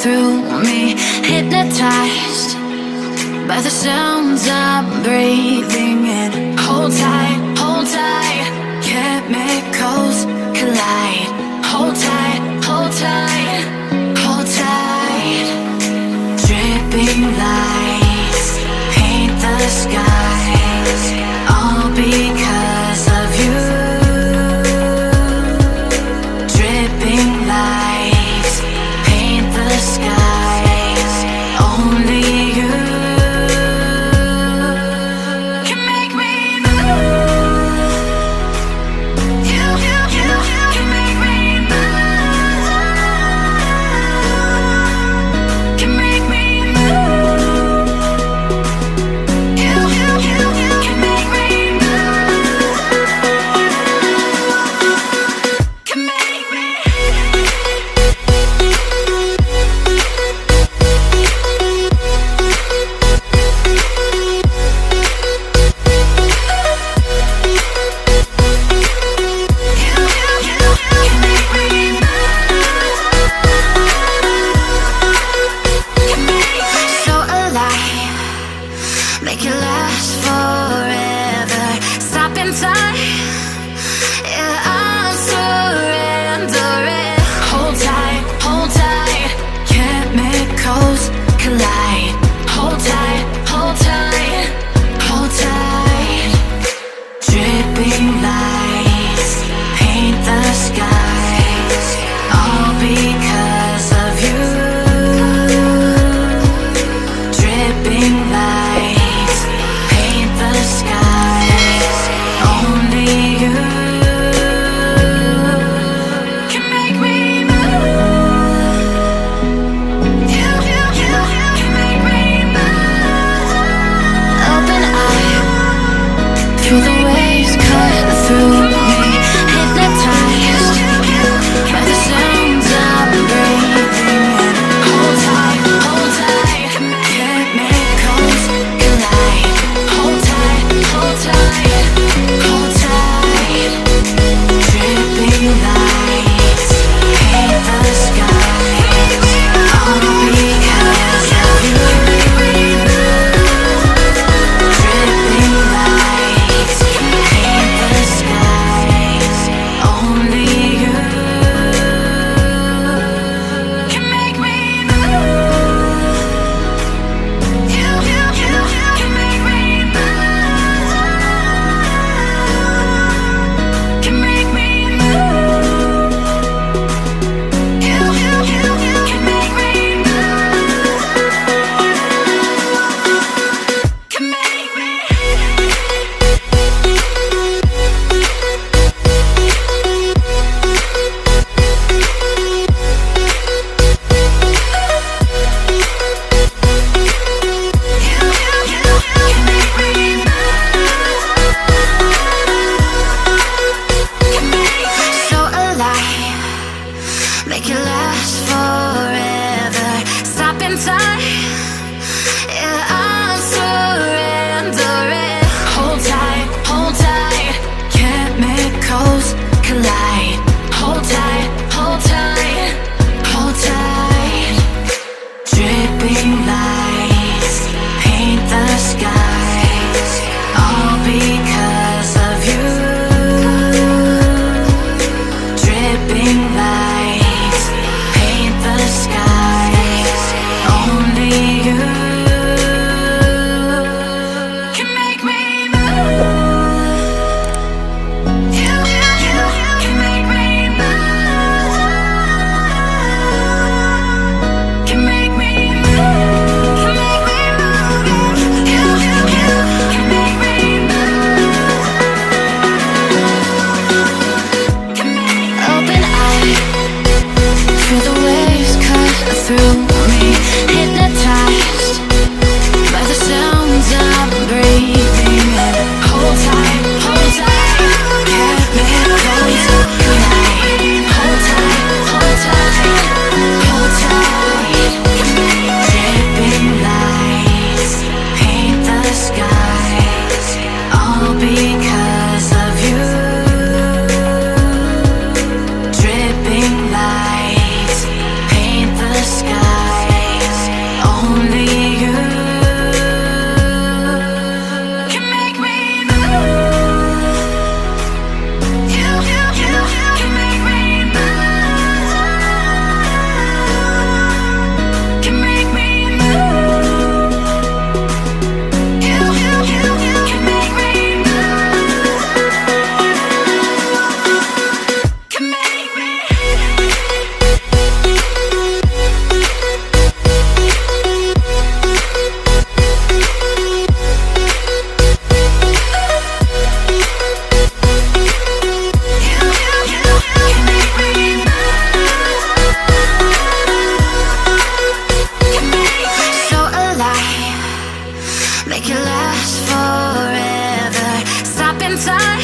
through me, hypnotized by the sounds I'm breathing in. Hold tight, chemicals collide. Hold tight, hold tight, hold tight. Dripping lights paint the skies, all because of you. Dripping lights paint the skies, only you can make me move. You can make me move. Can make me move. You can make me move. Can make me. So alive, make it last forever. Stop in time, yeah, I'll surrender it. Hold tight, chemicals collide. Hold tight, hold tight, hold tight. Dripping lights paint the skies, all because of you. Dripping lights paint the skies, only you can make me move. You can make me move. Open eye, feel the waves cut through me, hypnotized by the sounds I'm breathing in. Hold tight, chemicals collide. Hold tight, hold tight. Dripping lights paint the skies, all because of you. Dripping lights paint the skies, only you can make me move. You can make me move. Can make me move. You can make me move. Can make me. So alive, make it last forever. Stop in time, yeah, I'll surrender it. Hold tight, chemicals collide. Hold tight, hold tight. Dripping lights paint the skies, all because of you. Dripping lights paint the skies, only you can make me move. You can make me move. Can make me move. sometimes